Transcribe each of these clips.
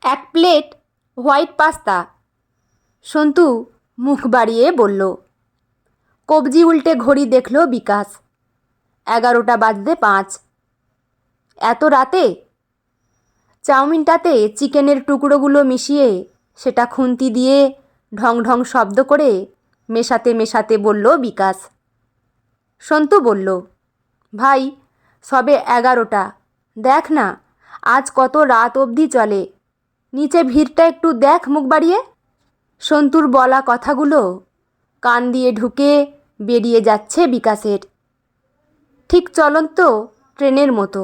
এক plate white pasta. Santu মুখ বাড়িয়ে বলল। কবজি উল্টে ঘড়ি দেখল বিকাশ। 11টা বাজতে 5। এত রাতে? চাউমিনটাতে চিকেনের টুকরোগুলো মিশিয়ে সেটা খুন্তি দিয়ে ঢং ঢং শব্দ করে মেশাতে মেশাতে বলল বিকাশ। সন্তু বলল, ভাই সবে 11টা, দেখ না আজ কত রাত অবধি চলে। নিচে ভিড়টা একটু দেখ মুখ বাড়িয়ে। সন্তুর বলা কথাগুলো কান দিয়ে ঢুকে বেরিয়ে যাচ্ছে বিকাশের, ঠিক চলন্ত ট্রেনের মতো।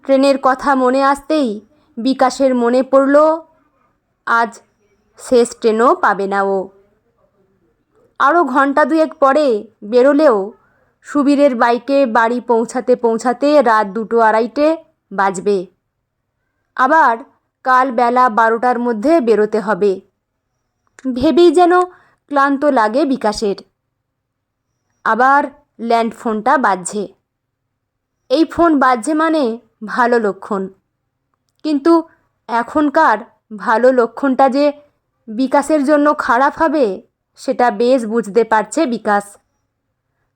ট্রেনের কথা মনে আসতেই বিকাশের মনে পড়ল আজ শেষ ট্রেনও পাবে না ও। আরও ঘন্টা দুয়েক পরে বেরোলেও সুবীরের বাইকে বাড়ি পৌঁছাতে পৌঁছাতে রাত 2-2:30 বাজবে। আবার কাল বেলা 12টার মধ্যে বেরোতে হবে। ভেবেই যেন ক্লান্ত লাগে বিকাশের। আবার ল্যান্ড ফোনটা বাজছে। এই ফোন বাজছে মানে ভালো লক্ষণ, কিন্তু এখনকার ভালো লক্ষণটা যে বিকাশের জন্য খারাপ হবে সেটা বেশ বুঝতে পারছে বিকাশ।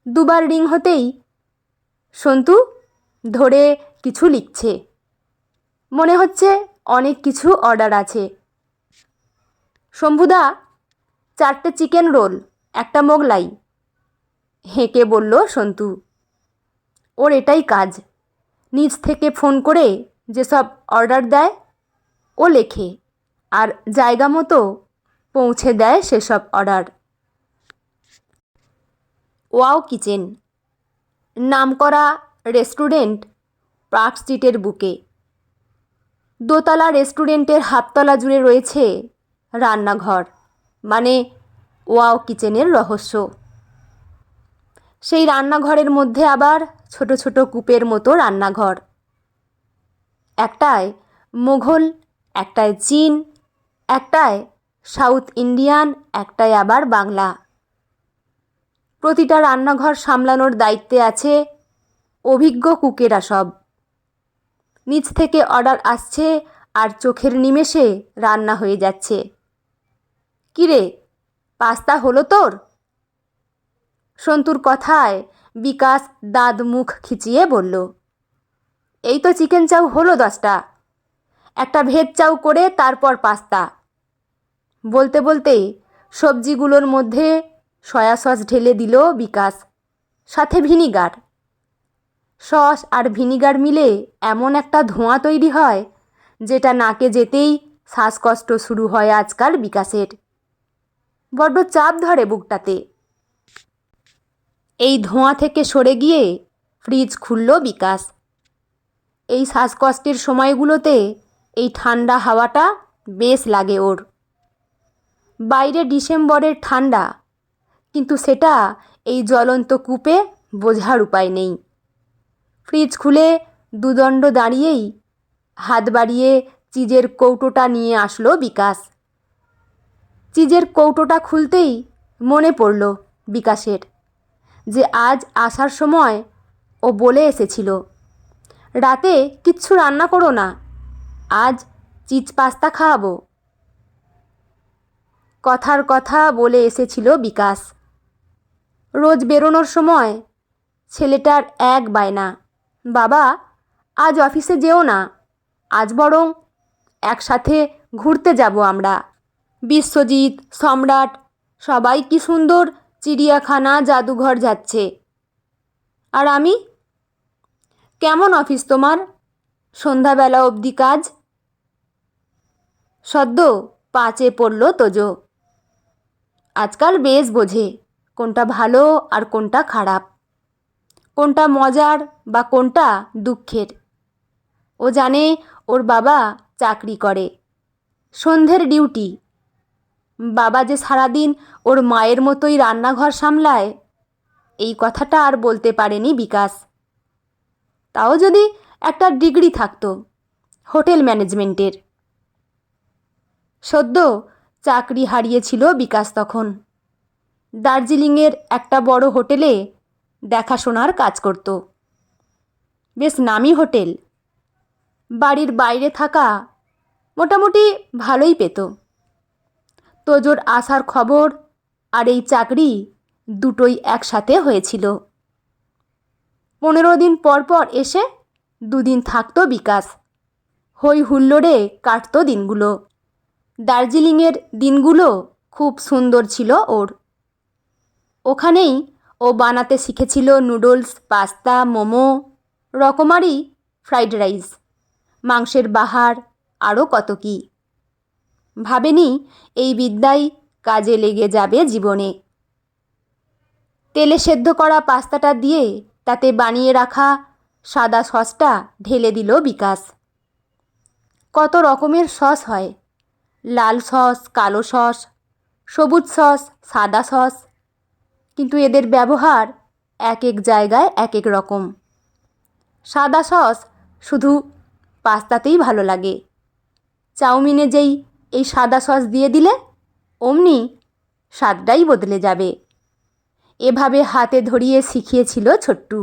দুবার রিং হতেই সন্তু ধরে কিছু লিখছে। মনে হচ্ছে অনেক কিছু অর্ডার আছে। শম্ভুদা, 4টে চিকেন রোল, একটা মোগলাই, হেঁকে বলল সন্তু। ওর এটাই কাজ, নিজ থেকে ফোন করে যেসব অর্ডার দেয় ও লেখে আর জায়গা মতো পৌঁছে দেয় সেসব অর্ডার। ওয়াও কিচেন নামকরা রেস্টুরেন্ট পার্ক স্ট্রিটের বুকে। দোতলা রেস্টুরেন্টের হাফতলা জুড়ে রয়েছে রান্নাঘর, মানে ওয়াও কিচেনের রহস্য। সেই রান্নাঘরের মধ্যে আবার ছোট ছোট কূপের মতো রান্নাঘর। একটায় মোঘল, একটায় চীন, একটায় সাউথ ইন্ডিয়ান, একটায় আবার বাংলা। প্রতিটা রান্নাঘর সামলানোর দায়িত্বে আছে অভিজ্ঞ কুকেরা সব। নিচ থেকে অর্ডার আসছে আর চোখের নিমেষে রান্না হয়ে যাচ্ছে। কিরে, পাস্তা হলো তোর? সন্তুর কথায় বিকাশ দাঁত মুখ খিচিয়ে বলল, এই তো চিকেন চাউ হলো 10টা, একটা ভেজ চাউ করে তারপর পাস্তা। বলতে বলতে সবজিগুলোর মধ্যে সয়া সস ঢেলে দিল বিকাশ, সাথে ভিনিগার। সস আর ভিনিগার মিলে এমন একটা ধোঁয়া তৈরি হয় যেটা নাকে যেতেই শ্বাসকষ্ট শুরু হয় আজকাল বিকাশের। বড্ড চাপ ধরে বুকটাতে। এই ধোঁয়া থেকে সরে গিয়ে ফ্রিজ খুলল বিকাশ। এই শ্বাসকষ্টের সময়গুলোতে এই ঠান্ডা হাওয়াটা বেশ লাগে ওর। বাইরে ডিসেম্বরের ঠান্ডা, কিন্তু সেটা এই জ্বলন্ত কূপে বোঝার উপায় নেই। ফ্রিজ খুলে দুদণ্ড দাঁড়িয়েই হাত বাড়িয়ে চিজের কৌটোটা নিয়ে আসলো বিকাশ। চিজের কৌটোটা খুলতেই মনে পড়ল বিকাশের যে আজ আসার সময় ও বলে এসেছিল, রাতে কিচ্ছু রান্না করো না, আজ চিজ পাস্তা খাওয়াবো। কথার কথা বলে এসেছিল বিকাশ। রোজ বেরোনোর সময় ছেলেটার এক বায়না, বাবা আজ অফিসে যেও না, আজ বরং একসাথে ঘুরতে যাব আমরা। বিশ্বজিৎ, সম্রাট সবাই কি সুন্দর চিড়িয়াখানা, জাদুঘর যাচ্ছে, আর আমি? কেমন অফিস তোমার? সন্ধ্যাবেলা অবধি কাজ। সদ্য 5-এ পড়ল তোজো। আজকাল বেশ বোঝে কোনটা ভালো আর কোনটা খারাপ, কোনটা মজার বা কোনটা দুঃখের। ও জানে ওর বাবা চাকরি করে, সন্ধ্যের ডিউটি। বাবা যে সারাদিন ওর মায়ের মতোই রান্নাঘর সামলায়, এই কথাটা আর বলতে পারেনি বিকাশ। তাও যদি একটা ডিগ্রি থাকতো হোটেল ম্যানেজমেন্টের। সদ্য চাকরি হারিয়েছিল বিকাশ তখন। দার্জিলিংয়ের একটা বড় হোটেলে দেখাশোনার কাজ করত। বেশ নামি হোটেল। বাড়ির বাইরে থাকা মোটামুটি ভালোই পেত। তোজোর আসার খবর আর এই চাকরি দুটোই একসাথে হয়েছিল। 15 দিন পর পর এসে 2 দিন থাকতো বিকাশ। হই হুল্লোড়ে কাটত দিনগুলো। দার্জিলিংয়ের দিনগুলো খুব সুন্দর ছিল ওর। ওখানেই ও বানাতে শিখেছিল নুডলস, পাস্তা, মোমো, রকমারি ফ্রাইড রাইস, মাংসের বাহার, আরও কত কী। ভাবেনি এই বিদ্যাই কাজে লেগে যাবে জীবনে। তেলে সেদ্ধ করা পাস্তাটা দিয়ে তাতে বানিয়ে রাখা সাদা সসটা ঢেলে দিল বিকাশ। কত রকমের সস হয়, লাল সস, কালো সস, সবুজ সস, সাদা সস, কিন্তু এদের ব্যবহার এক এক জায়গায় এক এক রকম। সাদা সস শুধু পাস্তাতেই ভালো লাগে, চাউমিনে যেই এই সাদা সস দিয়ে দিলে অমনি স্বাদটাই বদলে যাবে। এভাবে হাতে ধরিয়ে শিখিয়েছিল ছোট্টু,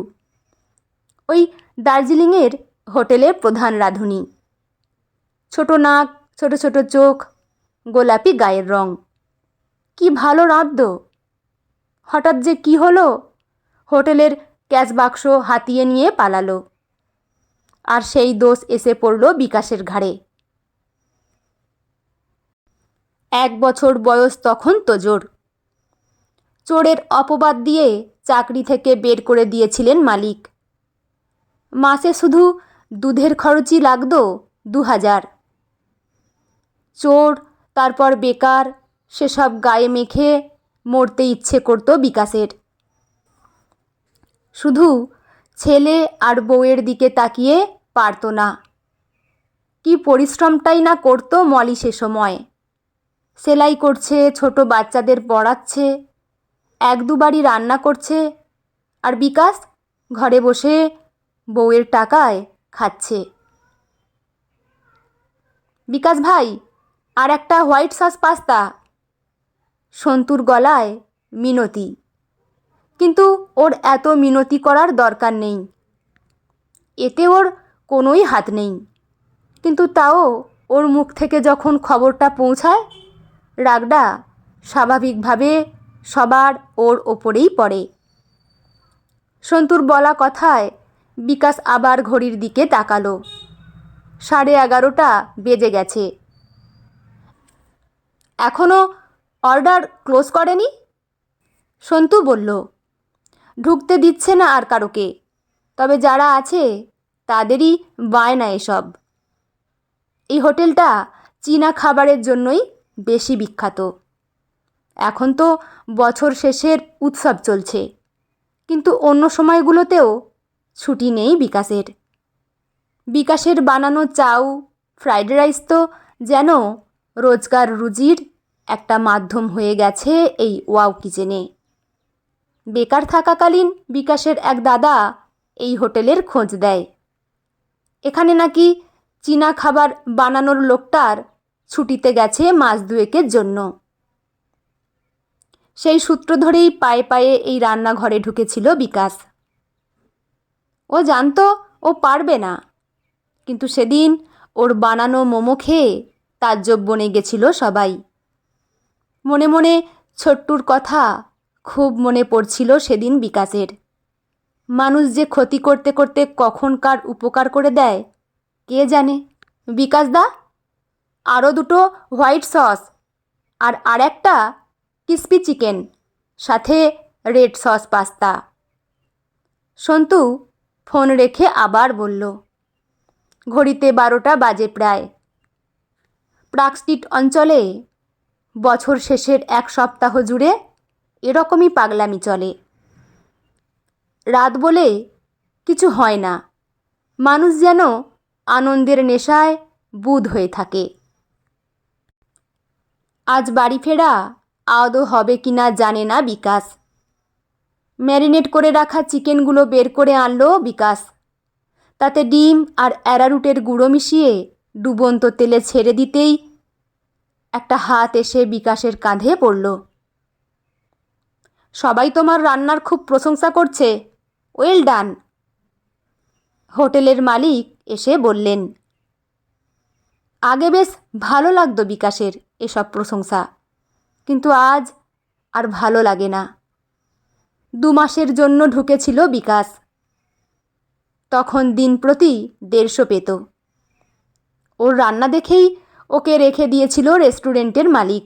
ওই দার্জিলিংয়ের হোটেলের প্রধান রাঁধুনি। ছোট নাক, ছোট ছোট চোখ, গোলাপি গায়ের রং, কি ভালো রাঁধত। হঠাৎ যে কি হলো, হোটেলের ক্যাশ বাক্স হাতিয়ে নিয়ে পালালো, আর সেই দোষ এসে পড়ল বিকাশের ঘাড়ে। 1 বছর বয়স তখন তোজোর। চোরের অপবাদ দিয়ে চাকরি থেকে বের করে দিয়েছিলেন মালিক। মাসে শুধু দুধের খরচই লাগত 2000। চোর, তারপর বেকার, সেসব গায়ে মেখে মরতে ইচ্ছে করত বিকাশের। শুধু ছেলে আর বউয়ের দিকে তাকিয়ে পারত না। কি পরিশ্রমটাই না করত মলি সে সময়। সেলাই করছে, ছোট বাচ্চাদের পড়াচ্ছে, 1-2 বারই রান্না করছে, আর বিকাশ ঘরে বসে বউয়ের টাকায় খাচ্ছে। বিকাশ ভাই, আর একটা হোয়াইট সস পাস্তা। সন্তুর গলায় মিনতি, কিন্তু ওর এত মিনতি করার দরকার নেই, এতে ওর কোনোই হাত নেই। কিন্তু তাও ওর মুখ থেকে যখন খবরটা পৌঁছায়, রাগটা স্বাভাবিকভাবে সবার ওর ওপরেই পড়ে। সন্তুর বলা কথায় বিকাশ আবার ঘড়ির দিকে তাকালো। 11:30 বেজে গেছে। এখনও অর্ডার ক্লোজ করেনি? সন্তু বলল। ঢুকতে দিচ্ছে না আর কারোকে, তবে যারা আছে তাদেরই বায়না এসব। এই হোটেলটা চীনা খাবারের জন্যই বেশি বিখ্যাত। এখন তো বছর শেষের উৎসব চলছে, কিন্তু অন্য সময়গুলোতেও ছুটি নেই বিকাশের। বিকাশের বানানো চাউ, ফ্রাইড রাইস তো যেন রোজকার রুজির একটা মাধ্যম হয়ে গেছে এই ওয়াও কিচেনে। বেকার থাকাকালীন বিকাশের এক দাদা এই হোটেলের খোঁজ দেয়। এখানে নাকি চীনা খাবার বানানোর লোকটার ছুটিতে গেছে মাস 2-এর জন্য। সেই সূত্র ধরেই পায়ে পায়ে এই রান্নাঘরে ঢুকেছিল বিকাশ। ও জানতো ও পারবে না, কিন্তু সেদিন ওর বানানো মোমো খেয়ে তাজ্জব বনে গেছিল সবাই। মনে মনে ছোট্টুর কথা খুব মনে পড়ছিল সেদিন বিকাশের। মানুষ যে ক্ষতি করতে করতে কখন কার উপকার করে দেয় কে জানে। বিকাশ দা, আরও 2টো হোয়াইট সস আর একটা ক্রিসপি চিকেন, সাথে red sauce pasta. Santu phone রেখে আবার বলল। ঘড়িতে 12টা বাজে প্রায়। পার্ক স্ট্রিট অঞ্চলে বছর শেষের 1 সপ্তাহ জুড়ে এরকমই পাগলামি চলে। রাত বলে কিছু হয় না, মানুষ যেন আনন্দের নেশায় বুঁদ হয়ে থাকে। আজ বাড়ি ফেরা আদৌ হবে কিনা জানে না বিকাশ। ম্যারিনেট করে রাখা চিকেনগুলো বের করে আনলো বিকাশ। তাতে ডিম আর অ্যারারুটের গুঁড়ো মিশিয়ে ডুবন্ত তেলে ছেড়ে দিতেই একটা হাত এসে বিকাশের কাঁধে পড়ল। সবাই তোমার রান্নার খুব প্রশংসা করছে, ওয়েল ডান। হোটেলের মালিক এসে বললেন। আগে বেশ ভালো লাগতো বিকাশের এসব প্রশংসা, কিন্তু আজ আর ভালো লাগে না। 2 মাসের জন্য ঢুকেছিল বিকাশ, তখন দিন প্রতি 150 পেত। ওর রান্না দেখেই ওকে রেখে দিয়েছিল রেস্টুরেন্টের মালিক।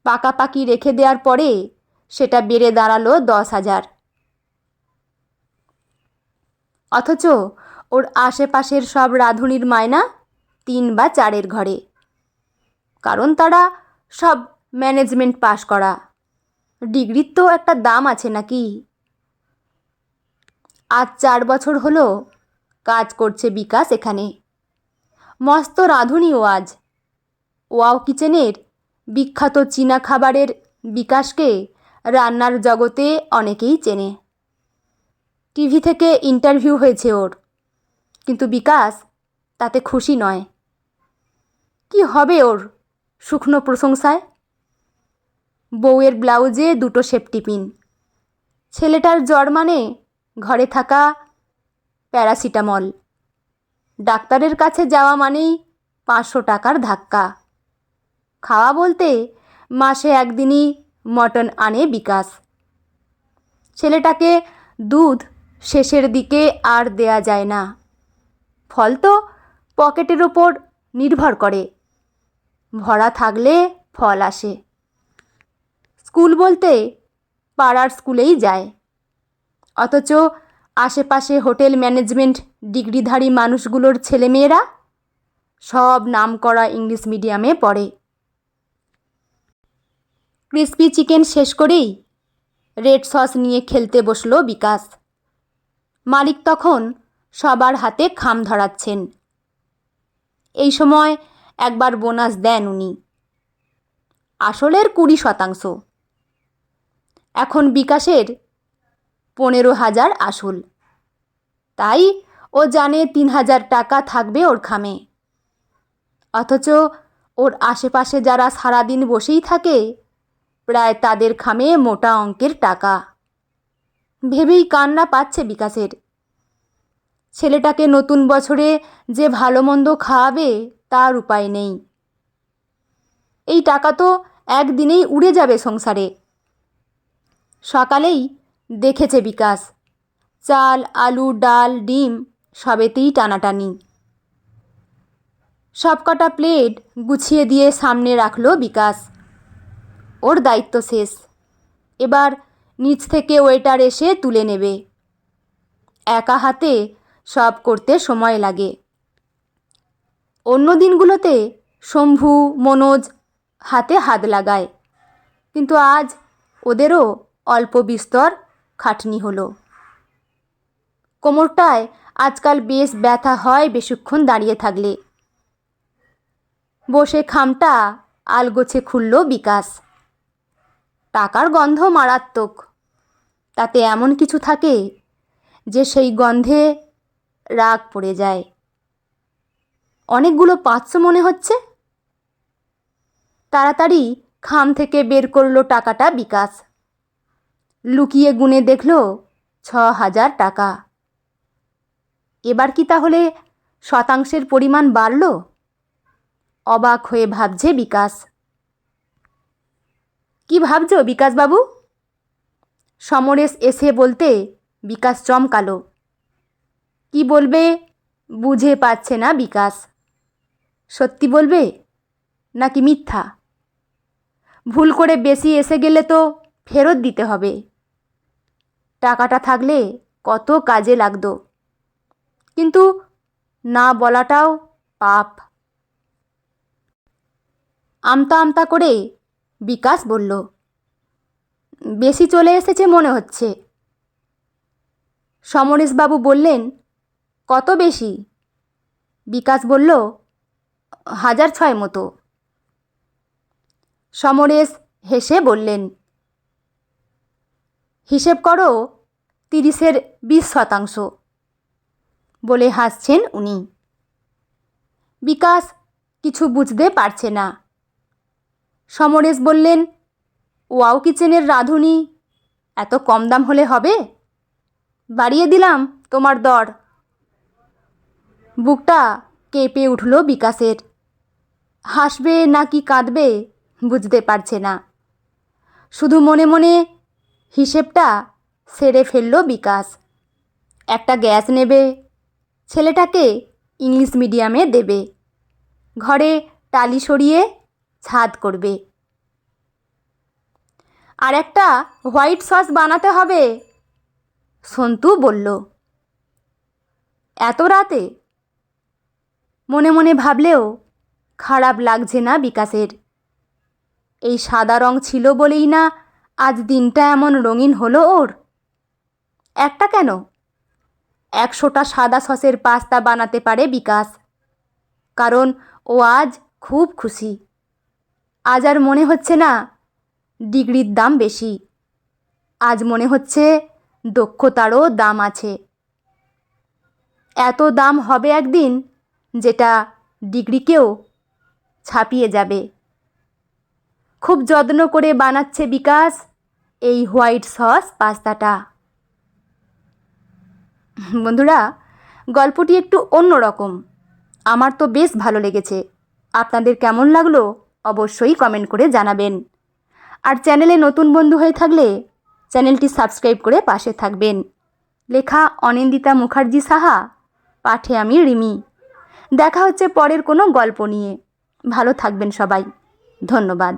পাকাপাকি রেখে দেওয়ার পরে সেটা বেড়ে দাঁড়ালো 10,000। অথচ ওর আশেপাশের সব রাঁধুনির মায়না 3 বা 4-এর ঘরে, কারণ তারা সব ম্যানেজমেন্ট পাশ করা। ডিগ্রির তো একটা দাম আছে নাকি। আজ 4 বছর হলো কাজ করছে বিকাশ এখানে। মস্ত রাঁধুনি ও আজ। ওয়াও কিচেনের বিখ্যাত চীনা খাবারের বিকাশকে রান্নার জগতে অনেকেই চেনে। টিভি থেকে ইন্টারভিউ হয়েছে ওর, কিন্তু বিকাশ তাতে খুশি নয়। কি হবে ওর শুকনো প্রশংসায়? বউয়ের ব্লাউজে 2টো সেফটি পিন, ছেলেটার জ্বর মানে ঘরে থাকা প্যারাসিটামল, ডাক্তারের কাছে যাওয়া মানেই 500 টাকার ধাক্কা। খাওয়া বলতে মাসে একদিনই মটন আনে বিকাশ। ছেলেটাকে দুধ শেষের দিকে আর দেয়া যায় না। ফল তো পকেটের ওপর নির্ভর করে, ভরা থাকলে ফল আসে। স্কুল বলতে পাড়ার স্কুলেই যায়, অথচ আশেপাশে হোটেল ম্যানেজমেন্ট ডিগ্রিধারী মানুষগুলোর ছেলেমেয়েরা সব নামকরা ইংলিশ মিডিয়ামে পড়ে। ক্রিসপি চিকেন শেষ করেই রেড সস নিয়ে খেলতে বসলো বিকাশ। মালিক তখন সবার হাতে খাম ধরাচ্ছেন। এই সময় একবার বোনাস দেন উনি, আসলের 20%। এখন বিকাশের 15,000 আসল, তাই ও জানে 3,000 টাকা থাকবে ওর খামে। অথচ ওর আশেপাশে যারা সারাদিন বসেই থাকে, প্রায় তাদের খামে মোটা অঙ্কের টাকা। ভেবেই কান্না পাচ্ছে বিকাশের। ছেলেটাকে নতুন বছরে যে ভালো মন্দ খাওয়াবে তার উপায় নেই। এই টাকা তো একদিনেই উড়ে যাবে সংসারে। সকালেই দেখেছে বিকাশ, চাল, আলু, ডাল, ডিম সবেতেই টানাটানি। সবকটা প্লেট গুছিয়ে দিয়ে সামনে রাখলো বিকাশ। ওর দায়িত্ব শেষ, এবার নিচ থেকে ওয়েটার এসে তুলে নেবে। একা হাতে সব করতে সময় লাগে। অন্য দিনগুলোতে শম্ভু, মনোজ হাতে হাত লাগায়, কিন্তু আজ ওদেরও অল্প বিস্তর খাটনি হলো। কোমরটায় আজকাল বেশ ব্যথা হয় বেশিক্ষণ দাঁড়িয়ে থাকলে। বসে খামটা আলগোছে খুলল বিকাশ। টাকার গন্ধ মারাত্মক। তাতে এমন কিছু থাকে যে সেই গন্ধে রাগ পড়ে যায়। অনেকগুলো 500 মনে হচ্ছে। তাড়াতাড়ি খাম থেকে বের করলো টাকাটা বিকাশ। লুকিয়ে গুনে দেখল 6,000 টাকা। এবার কি তাহলে শতাংশের পরিমাণ বাড়ল? অবাক হয়ে ভাবছে বিকাশ। কি ভাবছো বিকাশবাবু? সমরেশ এসে বলতে বিকাশ চমকালো। কি বলবে বুঝে পাচ্ছে না বিকাশ। সত্যি বলবে নাকি মিথ্যা? ভুল করে বেশি এসে গেলে তো ফেরত দিতে হবে। টাকাটা থাকলে কত কাজে লাগতো, কিন্তু না বলাটাও পাপ। আমতা আমতা করে বিকাশ বলল, বেশি চলে এসেছে মনে হচ্ছে। সমরেশবাবু বললেন, কত বেশি? বিকাশ বলল, 1,006 মতো। সমরেশ হেসে বললেন, হিসেব করো 30-এর 20%। বলে হাসছেন উনি। বিকাশ কিছু বুঝতে পারছে না। সমরেশ বললেন, ওয়াও কিচেনের রাঁধুনি এত কম দাম হলে হবে? বাড়িয়ে দিলাম তোমার দর। বুকটা কেঁপে উঠল বিকাশের। হাসবে নাকি কাঁদবে বুঝতে পারছে না। শুধু মনে মনে হিসেবটা সেরে ফেলল বিকাশ। একটা গ্যাস নেবে, ছেলেটাকে ইংলিশ মিডিয়ামে দেবে, ঘরে টালি সরিয়ে ছাদ করবে, আর একটা হোয়াইট সস বানাতে হবে, সন্তু বলল। এত রাতে? মনে মনে ভাবলেও খারাপ লাগছে না বিকাশের। এই সাদা রং ছিল বলেই না আজ দিনটা এমন রঙিন হলো ওর। একটা কেন, 100টা সাদা সসের পাস্তা বানাতে পারে বিকাশ, কারণ ও আজ খুব খুশি। আজ আর মনে হচ্ছে না ডিগ্রির দাম বেশি, আজ মনে হচ্ছে দক্ষতারও দাম আছে। এত দাম হবে একদিন যেটা ডিগ্রিকেও ছাপিয়ে যাবে। খুব যত্ন করে বানাচ্ছে বিকাশ এই হোয়াইট সস পাস্তাটা। বন্ধুরা, গল্পটি একটু অন্যরকম, আমার তো বেশ ভালো লেগেছে। আপনাদের কেমন লাগলো অবশ্যই কমেন্ট করে জানাবেন। আর চ্যানেলে নতুন বন্ধু হয়ে থাকলে চ্যানেলটি সাবস্ক্রাইব করে পাশে থাকবেন। লেখা অনিন্দিতা মুখার্জি সাহা, পাঠে আমি রিমি। দেখা হচ্ছে পরের কোনো গল্প নিয়ে। ভালো থাকবেন সবাই, ধন্যবাদ।